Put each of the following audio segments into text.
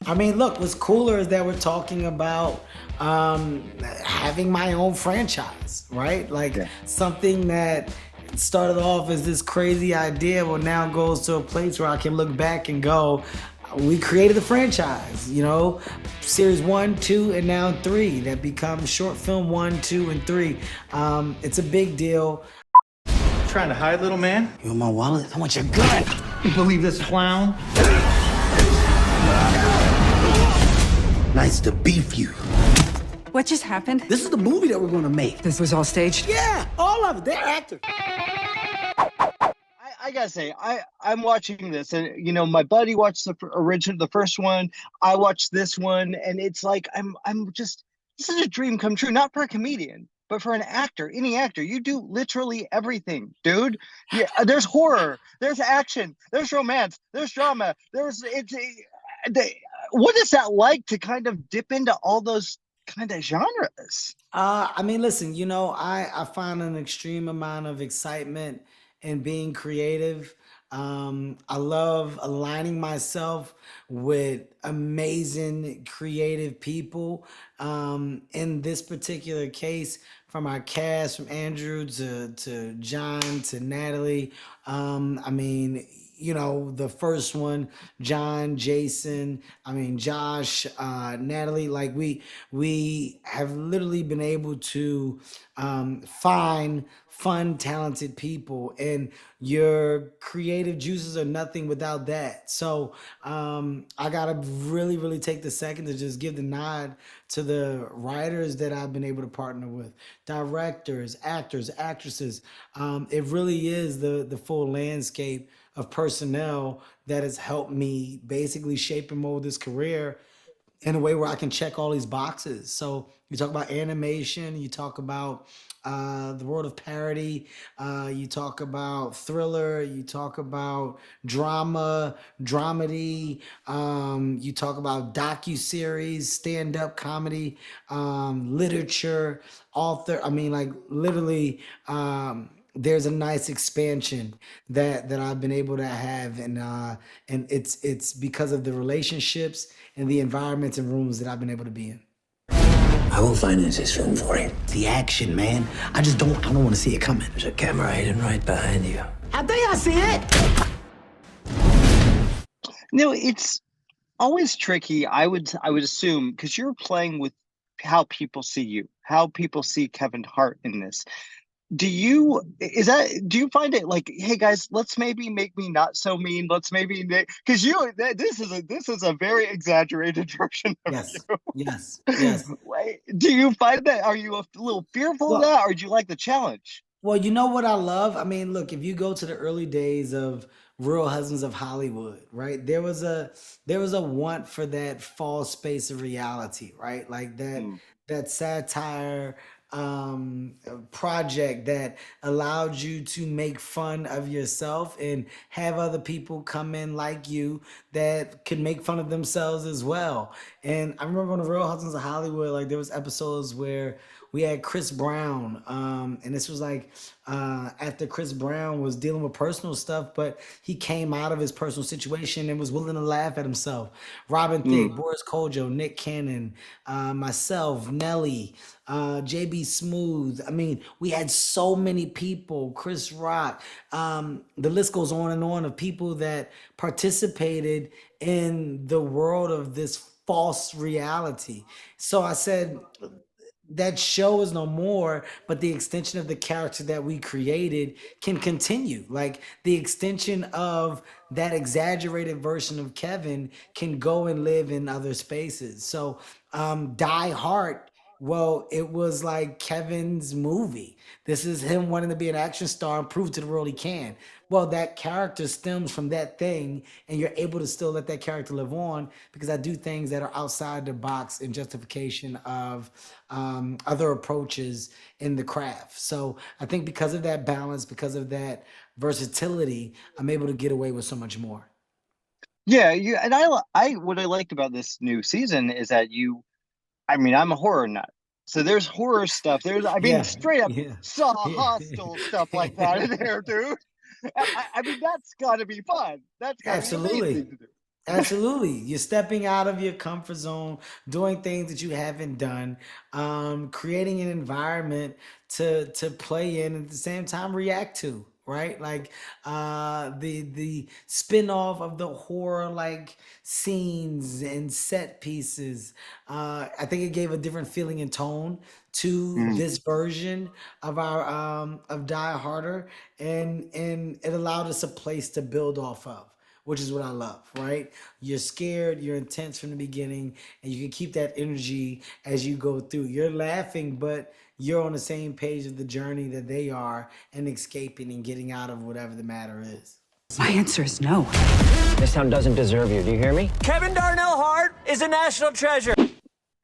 I mean, look, what's cooler is that we're talking about having my own franchise, right? Like Yeah. something that started off as this crazy idea, well, now goes to a place where I can look back and go, we created a franchise, series one, two, and now three that becomes short film one, two, and three. It's a big deal. Trying to hide, little man? You want my wallet? I want your gun. You believe this clown? Nice to beef you. What just happened? This is the movie that we're gonna make. This was all staged? Yeah, all of it. They're actors. I gotta say, I'm watching this, and my buddy watched the first one. I watched this one, and it's like I'm just this is a dream come true, not for a comedian, but for an actor, any actor. You do literally everything, dude. Yeah, there's horror, there's action, there's romance, there's drama, what is that like to kind of dip into all those kind of genres? I mean, listen, I find an extreme amount of excitement in being creative. I love aligning myself with amazing creative people. In this particular case, from our cast, from Andrew to John to Natalie. I mean, the first one, John, Jason, Josh, Natalie, like we have literally been able to find fun, talented people, and your creative juices are nothing without that. So I gotta really, really take the second to just give the nod to the writers that I've been able to partner with, directors, actors, actresses. It really is the full landscape of personnel that has helped me basically shape and mold this career in a way where I can check all these boxes. So you talk about animation, you talk about the world of parody, you talk about thriller, you talk about drama, dramedy, you talk about docu-series, stand-up comedy, literature, author. I mean, like literally, there's a nice expansion that I've been able to have, and it's because of the relationships and the environments and rooms that I've been able to be in. I will finance this film for you. The action, man. I don't want to see it coming. There's a camera hidden right behind you. I think I see it. No, it's always tricky. I would assume, because you're playing with how people see you, how people see Kevin Hart in this. Do you find it like, hey guys, let's maybe make me not so mean. Let's maybe, because this is a very exaggerated version of Yes, you. yes. Do you find that? Are you a little fearful of that, or do you like the challenge? Well, you know what I love? I mean, look, if you go to the early days of Real Husbands of Hollywood, right? There was a want for that false space of reality, right? Like that satire project that allowed you to make fun of yourself and have other people come in like you that could make fun of themselves as well. And I remember on the Real Husbands of Hollywood, like there was episodes where we had Chris Brown, and this was like after Chris Brown was dealing with personal stuff, but he came out of his personal situation and was willing to laugh at himself. Robin Thicke, Boris Kodjoe, Nick Cannon, myself, Nelly, JB Smooth. I mean, we had so many people, Chris Rock. The list goes on and on of people that participated in the world of this false reality. So I said, that show is no more, but the extension of the character that we created can continue. Like the extension of that exaggerated version of Kevin can go and live in other spaces. So Die Hart, well, it was like Kevin's movie. This is him wanting to be an action star and prove to the world he can. Well, that character stems from that thing, and you're able to still let that character live on because I do things that are outside the box in justification of other approaches in the craft. So I think because of that balance, because of that versatility, I'm able to get away with so much more. Yeah, and I what I liked about this new season is that I'm a horror nut. So there's horror stuff. Yeah, Straight up yeah, saw yeah. hostile stuff like that in there, dude. That's got to be fun. That's got to be Absolutely. amazing to do. Absolutely. You're stepping out of your comfort zone, doing things that you haven't done, creating an environment to play in at the same time react to, right? Like the spin-off of the horror like scenes and set pieces. I think it gave a different feeling and tone to Mm, this version of our of Die Harder, and it allowed us a place to build off of, which is what I love, right? You're scared, you're intense from the beginning, and you can keep that energy as you go through. You're laughing, but you're on the same page of the journey that they are and escaping and getting out of whatever the matter is. My answer is no. This town doesn't deserve you. Do you hear me? Kevin Darnell Hart is a national treasure.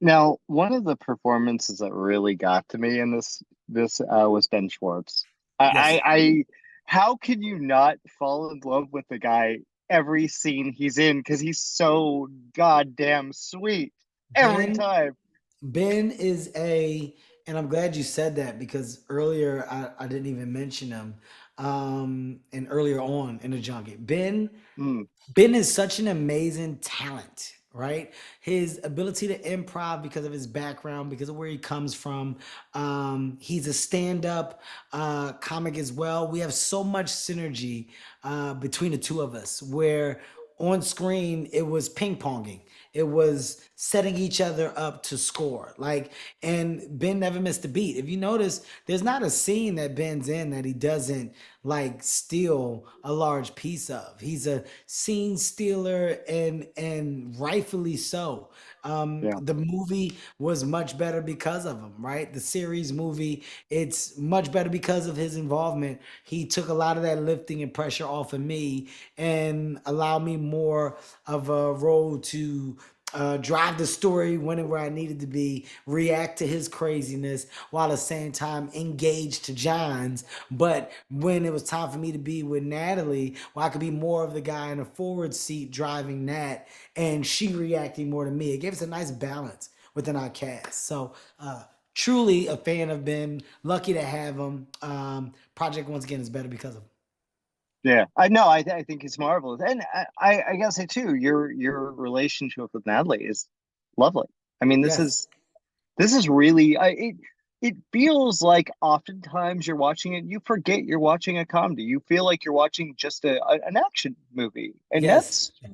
Now, one of the performances that really got to me in this was Ben Schwartz. Yes. How can you not fall in love with the guy every scene he's in? Because he's so goddamn sweet every Ben time. Ben is and I'm glad you said that because earlier I didn't even mention him. And earlier on in the junket, Mm, Ben is such an amazing talent, right? His ability to improv because of his background, because of where he comes from. He's a stand-up comic as well. We have so much synergy between the two of us, where on screen it was ping-ponging. It was setting each other up to score. Like, and Ben never missed a beat. If you notice, there's not a scene that Ben's in that he doesn't like steal a large piece of. He's a scene stealer, and rightfully so. yeah. The movie was much better because of him, right? The series movie, it's much better because of his involvement. He took a lot of that lifting and pressure off of me and allowed me more of a role to drive the story whenever I needed to be, react to his craziness while at the same time engage to John's. But when it was time for me to be with Natalie, well, I could be more of the guy in the forward seat driving Nat and she reacting more to me. It gave us a nice balance within our cast. So, truly a fan of Ben, lucky to have him. Project once again is better because of him. Yeah, I know. I think it's marvelous, and I gotta say too, your relationship with Natalie is lovely. I mean, Yes. this is really it feels like oftentimes you're watching it, you forget you're watching a comedy. You feel like you're watching just an action movie, and Yes. that's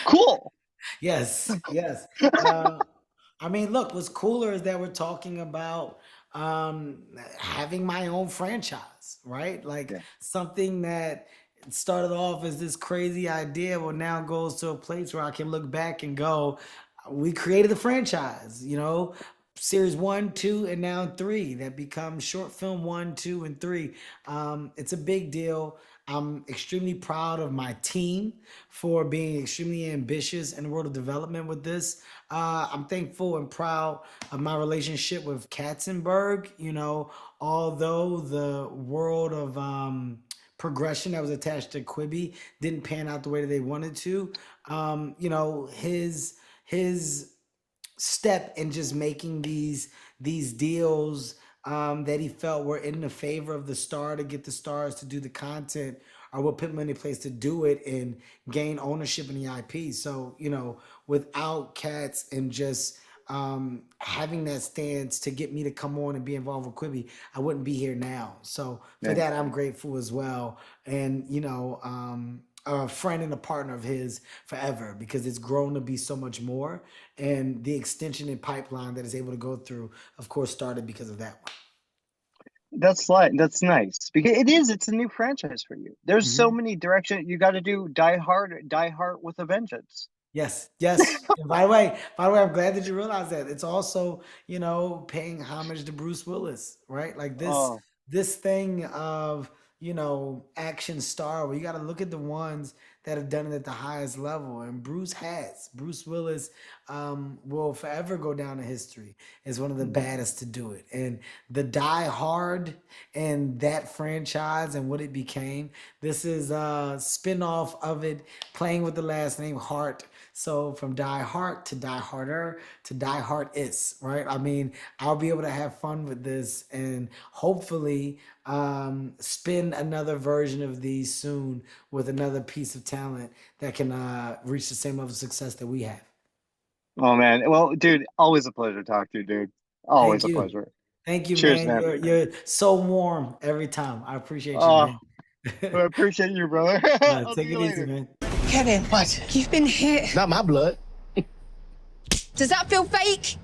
cool. Yes. Yes. I mean, look, what's cooler is that we're talking about having my own franchise, right? Like Yeah, something that started off as this crazy idea, well, now goes to a place where I can look back and go, we created the franchise, series one, two, and now three that becomes short film one, two, and three. It's a big deal. I'm extremely proud of my team for being extremely ambitious in the world of development with this. I'm thankful and proud of my relationship with Katzenberg. Although the world of progression that was attached to Quibi didn't pan out the way that they wanted to, his step in just making these deals that he felt were in the favor of the star to get the stars to do the content or what put him in a place to do it and gain ownership in the IP. So, without Cats and just having that stance to get me to come on and be involved with Quibi, I wouldn't be here now. So for yeah. that, I'm grateful as well. And, a friend and a partner of his forever because it's grown to be so much more. And the extension and pipeline that is able to go through, of course, started because of that That's nice because it's a new franchise for you. There's so one. many directions you got to do. Die Hard with a vengeance. Yes, yes. And by the way, I'm glad that you realize that. It's also, paying homage to Bruce Willis, right? Like this Oh, this thing of, action star where you got to look at the ones that have done it at the highest level. And Bruce has. Bruce Willis will forever go down in history as one of the baddest to do it. And the Die Hard and that franchise and what it became, this is a spin-off of it, playing with the last name Hart. So from Die Hart to Die Harder to Die Hart is, right? I mean, I'll be able to have fun with this and hopefully spin another version of these soon with another piece of talent talent that can reach the same level of success that we have. Oh man. Well, dude, always a pleasure to talk to you, dude. Thank Always a you. pleasure. Thank you, Cheers, man. man. You're so warm every time. I appreciate you, Oh, man. I appreciate you, brother. I'll Take see you it easy, later. man. Kevin, what? You've been hit. Not my blood. Does that feel fake?